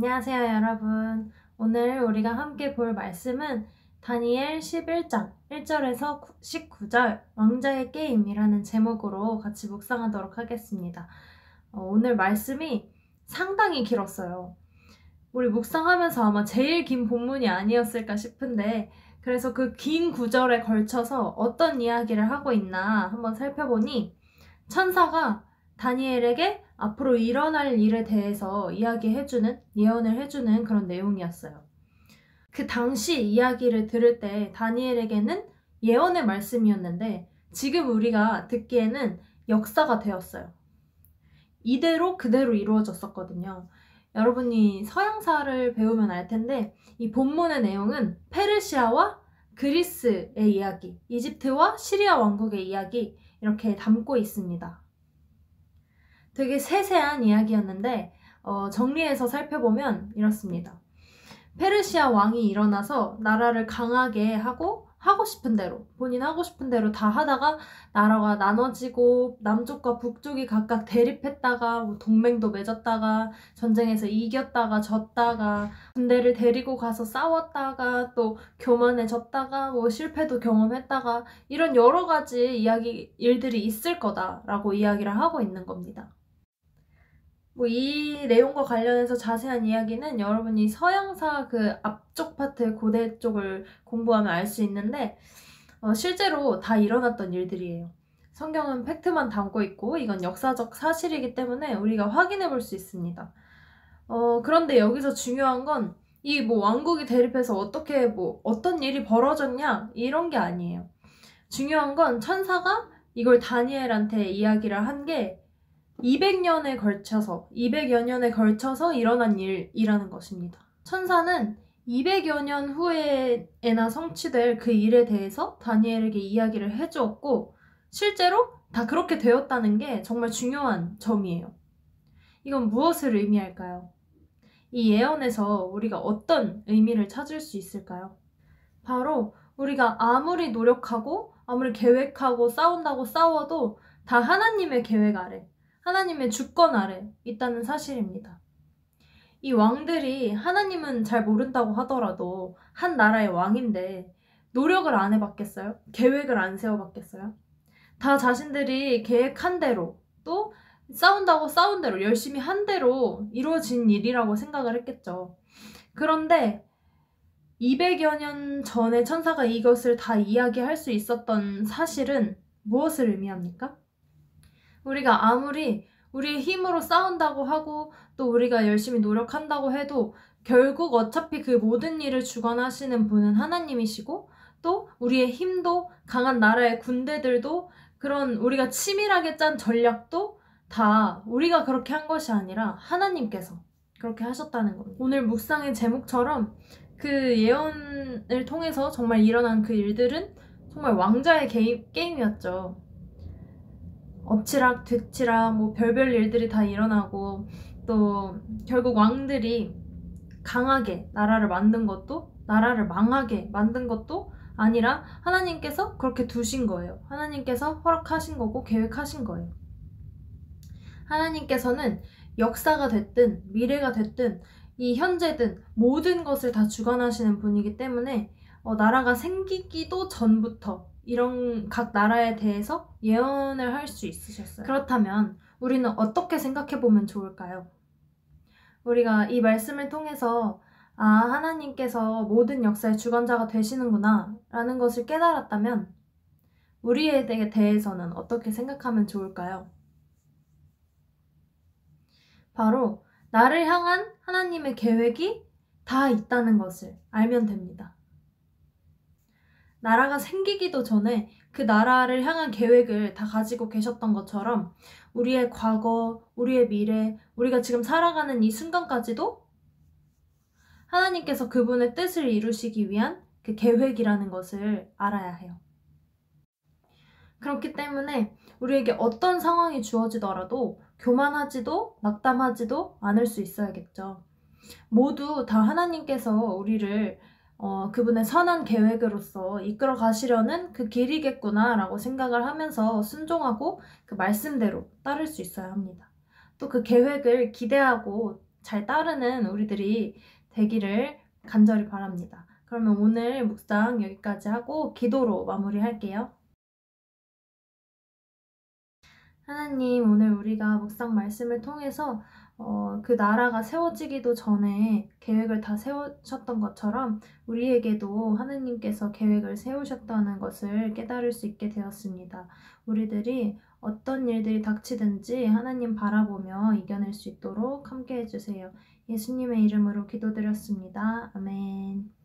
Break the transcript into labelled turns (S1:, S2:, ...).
S1: 안녕하세요, 여러분. 오늘 우리가 함께 볼 말씀은 다니엘 11장 1절에서 19절 왕자의 게임이라는 제목으로 같이 묵상하도록 하겠습니다. 오늘 말씀이 상당히 길었어요. 우리 묵상하면서 아마 제일 긴 본문이 아니었을까 싶은데, 그래서 그 긴 구절에 걸쳐서 어떤 이야기를 하고 있나 한번 살펴보니, 천사가 다니엘에게 앞으로 일어날 일에 대해서 예언을 해주는 그런 내용이었어요. 그 당시 이야기를 들을 때 다니엘에게는 예언의 말씀이었는데, 지금 우리가 듣기에는 역사가 되었어요. 이대로 그대로 이루어졌었거든요. 여러분이 서양사를 배우면 알 텐데, 이 본문의 내용은 페르시아와 그리스의 이야기, 이집트와 시리아 왕국의 이야기, 이렇게 담고 있습니다. 되게 세세한 이야기였는데 정리해서 살펴보면 이렇습니다. 페르시아 왕이 일어나서 나라를 강하게 하고 싶은 대로, 본인 하고 싶은 대로 다 하다가 나라가 나눠지고 남쪽과 북쪽이 각각 대립했다가 동맹도 맺었다가 전쟁에서 이겼다가 졌다가 군대를 데리고 가서 싸웠다가 또 교만해졌다가 실패도 경험했다가 이런 여러 가지 일들이 있을 거다라고 이야기를 하고 있는 겁니다. 이 내용과 관련해서 자세한 이야기는 여러분이 서양사 그 앞쪽 파트, 고대 쪽을 공부하면 알 수 있는데 실제로 다 일어났던 일들이에요. 성경은 팩트만 담고 있고 이건 역사적 사실이기 때문에 우리가 확인해 볼 수 있습니다. 그런데 여기서 중요한 건 이 왕국이 대립해서 어떻게 어떤 일이 벌어졌냐 이런 게 아니에요. 중요한 건 천사가 이걸 다니엘한테 이야기를 한 게 200여 년에 걸쳐서 일어난 일이라는 것입니다. 천사는 200여 년 후에나 성취될 그 일에 대해서 다니엘에게 이야기를 해주었고 실제로 다 그렇게 되었다는 게 정말 중요한 점이에요. 이건 무엇을 의미할까요? 이 예언에서 우리가 어떤 의미를 찾을 수 있을까요? 바로 우리가 아무리 노력하고 아무리 계획하고 싸운다고 싸워도 다 하나님의 계획 아래, 하나님의 주권 아래 있다는 사실입니다. 이 왕들이 하나님은 잘 모른다고 하더라도 한 나라의 왕인데 노력을 안 해봤겠어요? 계획을 안 세워봤겠어요? 다 자신들이 계획한 대로 또 싸운다고 싸운 대로 열심히 한 대로 이루어진 일이라고 생각을 했겠죠. 그런데 200여 년 전에 천사가 이것을 다 이야기할 수 있었던 사실은 무엇을 의미합니까? 우리가 아무리 우리의 힘으로 싸운다고 하고 또 우리가 열심히 노력한다고 해도 결국 어차피 그 모든 일을 주관하시는 분은 하나님이시고 또 우리의 힘도 강한 나라의 군대들도 그런 우리가 치밀하게 짠 전략도 다 우리가 그렇게 한 것이 아니라 하나님께서 그렇게 하셨다는 겁니다. 오늘 묵상의 제목처럼 그 예언을 통해서 정말 일어난 그 일들은 정말 왕자의 게임이었죠. 엎치락 뒤치락 별별 일들이 다 일어나고 또 결국 왕들이 강하게 나라를 망하게 만든 것도 아니라 하나님께서 그렇게 두신 거예요. 하나님께서 허락하신 거고 계획하신 거예요. 하나님께서는 역사가 됐든 미래가 됐든 이 현재든 모든 것을 다 주관하시는 분이기 때문에 나라가 생기기도 전부터 이런 각 나라에 대해서 예언을 할 수 있으셨어요. 그렇다면 우리는 어떻게 생각해 보면 좋을까요? 우리가 이 말씀을 통해서 하나님께서 모든 역사의 주관자가 되시는구나 라는 것을 깨달았다면 우리에 대해서는 어떻게 생각하면 좋을까요? 바로 나를 향한 하나님의 계획이 다 있다는 것을 알면 됩니다. 나라가 생기기도 전에 그 나라를 향한 계획을 다 가지고 계셨던 것처럼 우리의 과거, 우리의 미래, 우리가 지금 살아가는 이 순간까지도 하나님께서 그분의 뜻을 이루시기 위한 그 계획이라는 것을 알아야 해요. 그렇기 때문에 우리에게 어떤 상황이 주어지더라도 교만하지도 낙담하지도 않을 수 있어야겠죠. 모두 다 하나님께서 우리를 그분의 선한 계획으로서 이끌어 가시려는 그 길이겠구나 라고 생각을 하면서 순종하고 그 말씀대로 따를 수 있어야 합니다. 또 그 계획을 기대하고 잘 따르는 우리들이 되기를 간절히 바랍니다. 그러면 오늘 묵상 여기까지 하고 기도로 마무리할게요. 하나님, 오늘 우리가 묵상 말씀을 통해서 그 나라가 세워지기도 전에 계획을 다 세우셨던 것처럼 우리에게도 하나님께서 계획을 세우셨다는 것을 깨달을 수 있게 되었습니다. 우리들이 어떤 일들이 닥치든지 하나님 바라보며 이겨낼 수 있도록 함께 해주세요. 예수님의 이름으로 기도드렸습니다. 아멘.